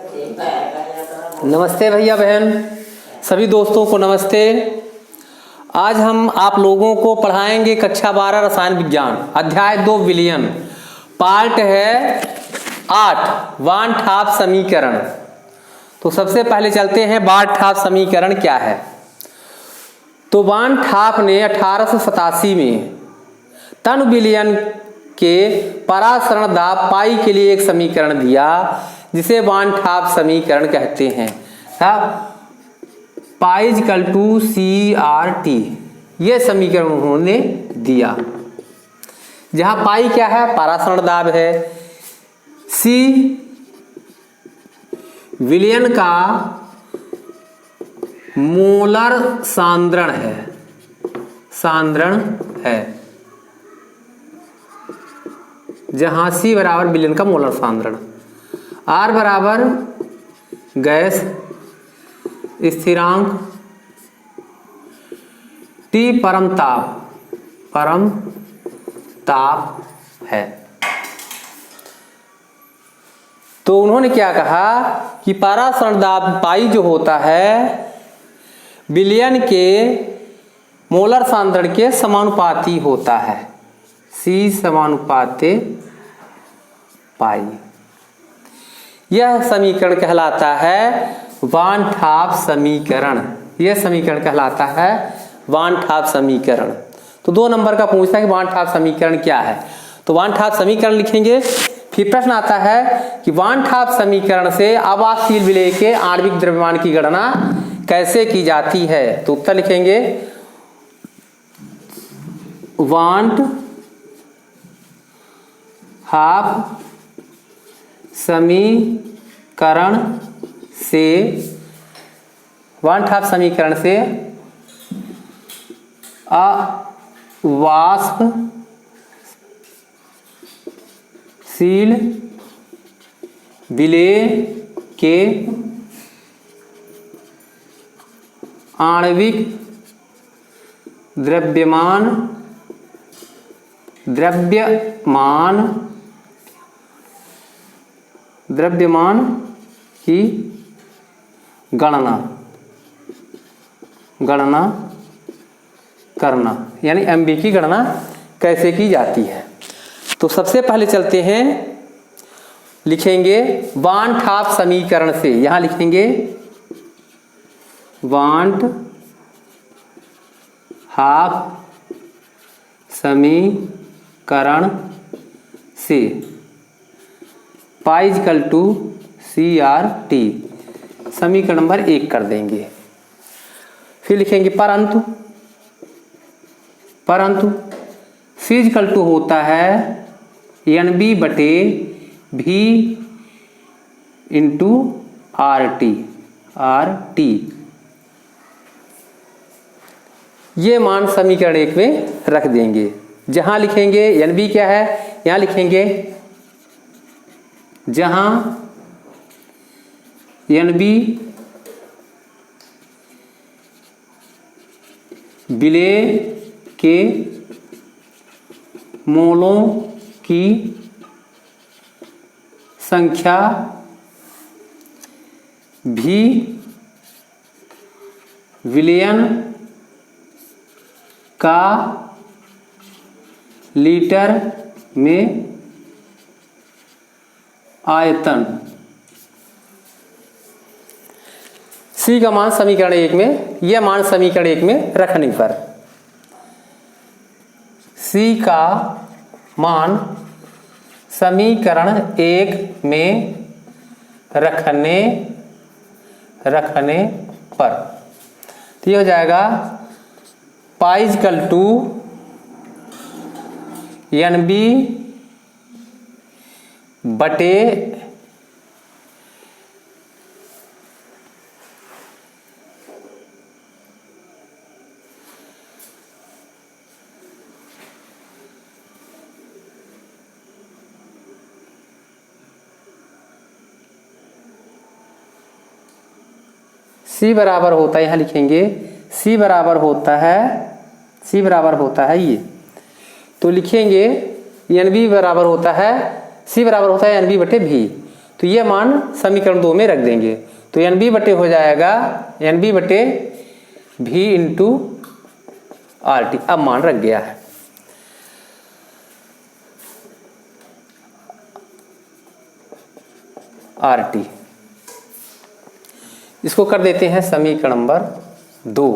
नमस्ते भैया बहन, सभी दोस्तों को नमस्ते। आज हम आप लोगों को पढ़ाएंगे कक्षा 12 रसायन विज्ञान अध्याय 2 विलयन, पार्ट है 8 वान ठाप समीकरण। तो सबसे पहले चलते हैं वान ठाप समीकरण क्या है। तो वान ठाप ने 1887 में तन विलयन के परासरण दाब पाई के लिए एक समीकरण दिया जिसे वान ठाप समीकरण कहते हैं। पाई इक्वल टू CRT, ये समीकरण उन्होंने दिया जहां पाई क्या है, परासरण दाब है, C विलयन का मोलर सांद्रण है, जहां C बराबर विलयन का मोलर सांद्रण, R बराबर गैस स्थिरांक, T परम ताप है। तो उन्होंने क्या कहा कि परासरण दाब पाई जो होता है विलयन के मोलर सांद्रण के समानुपाती होता है, C समानुपाते पाई। यह समीकरण कहलाता है वान ठाप समीकरण। यह समीकरण कहलाता है वान ठाप समीकरण। तो 2 नंबर का पूछता है कि वान ठाप समीकरण क्या है। तो वान ठाप समीकरण लिखेंगे। फिर प्रश्न आता है कि वान ठाप समीकरण से आवासशील विलेय के आणविक द्रव्यमान की गणना कैसे की जाती है। तो उत्तर लिखेंगे वान ठाप समीकरण से, वान ठाप समीकरण से अवाष्पशील विलेय के आणविक द्रव्यमान की गणना करना, यानी MB की गणना कैसे की जाती है। तो सबसे पहले चलते हैं, लिखेंगे वान ठाप समीकरण से। यहां लिखेंगे वान ठाप समीकरण से पाई इक्वल टू CRT, समीकरण नंबर 1 कर देंगे। फिर लिखेंगे परंतु C इक्वल टू होता है NB बटे V इंटू RT। ये मान समीकरण 1 में रख देंगे। जहां लिखेंगे NB क्या है, यहां लिखेंगे जहां NB विलेय के मोलों की संख्या भी विलयन का लीटर में आयतन, C का मान समीकरण 1 में, यह मान समीकरण 1 में रखने पर, C का मान समीकरण 1 में रखने पर तो ये हो जाएगा पाई इक्वल टू NB बटे C बराबर होता है, यहाँ लिखेंगे C बराबर होता है ये, तो लिखेंगे NB बराबर होता है, C बराबर होता है NB बटे V। तो ये मान समीकरण 2 में रख देंगे। तो एन बी बटे हो जाएगा एन बी बटे भी इंटू आर टी। अब मान रख गया है। आर टी इसको कर देते हैं समीकरण नंबर 2।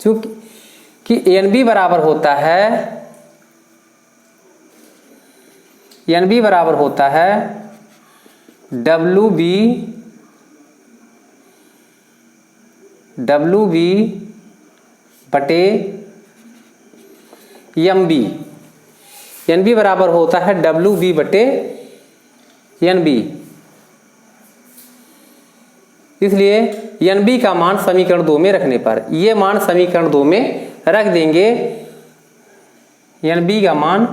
चूंकि एन बी बराबर होता है डब्ल्यू बी बटे एम बी। एन बी बराबर होता है डब्ल्यू बी बटे एन बी। इसलिए एन बी का मान समीकरण 2 में रखने पर ये मान समीकरण 2 में रख देंगे। एन बी का मान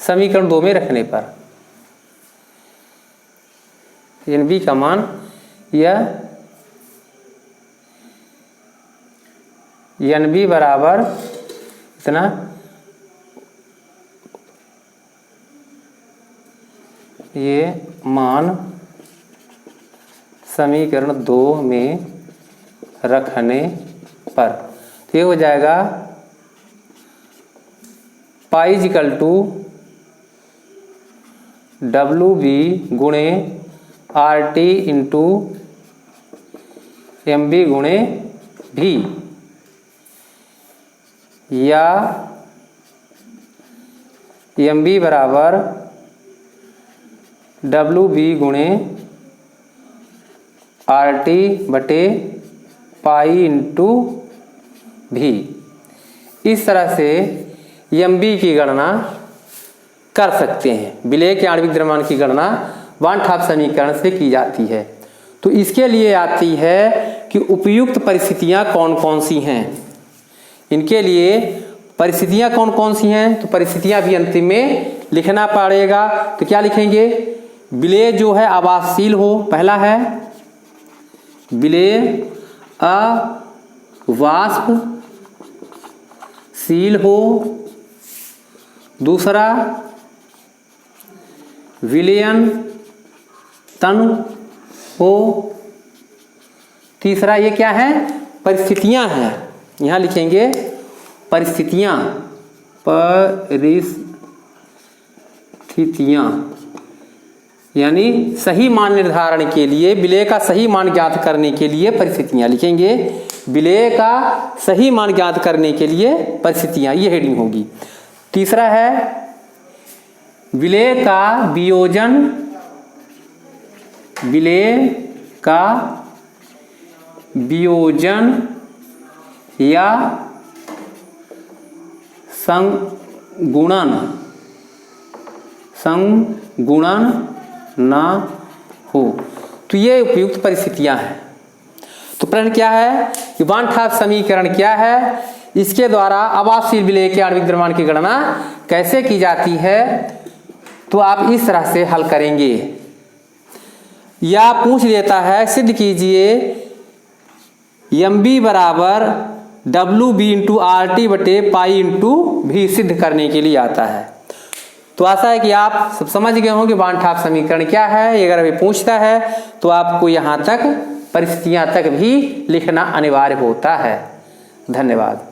समीकरण 2 में रखने पर एन बी का मान यह एन बी बराबर इतना ये मान समीकरण 2 में रखने पर तो ये हो जाएगा pi equal to W B गुणे R T into M B गुणे भी, या एम बी बराबर डब्ल्यू बी गुणे आर टी बटे पाई इंटू भी। इस तरह से एम बी की गणना कर सकते हैं। विलेय के आणविक द्रव्यमान की गणना वान ठाप समीकरण से की जाती है। तो इसके लिए आती है कि उपयुक्त परिस्थितियां कौन कौन सी हैं। इनके लिए परिस्थितियां कौन कौन सी हैं तो परिस्थितियां भी अंतिम में लिखना पड़ेगा। तो क्या लिखेंगे? विलेय जो है आवासशील हो, पहला है विलेय अवाष्पशील हो, दूसरा विलयन तन हो, तीसरा ये क्या है? परिस्थितियां हैं। यहां लिखेंगे परिस्थितियां यानी सही मान निर्धारण के लिए, विलेय का सही मान ज्ञात करने के लिए परिस्थितियां लिखेंगे। विलेय का सही मान ज्ञात करने के लिए परिस्थितियां, ये हेडिंग होगी। तीसरा है विलेय का वियोजन, विलेय का वियोजन या संगुणन न हो। तो ये उपयुक्त परिस्थितियां हैं। तो प्रश्न क्या है कि वान ठाप समीकरण क्या है, इसके द्वारा आवासशील विलेय के आणविक द्रव्यमान की गणना कैसे की जाती है, तो आप इस तरह से हल करेंगे। या पूछ लेता है सिद्ध कीजिए एम बी बराबर W B into R T बटे पाई इंटू भी सिद्ध करने के लिए आता है। तो आशा है कि आप सब समझ गए होंगे वान ठाप समीकरण क्या है। ये अगर अभी पूछता है तो आपको यहाँ तक परिस्थितियाँ तक भी लिखना अनिवार्य होता है। धन्यवाद।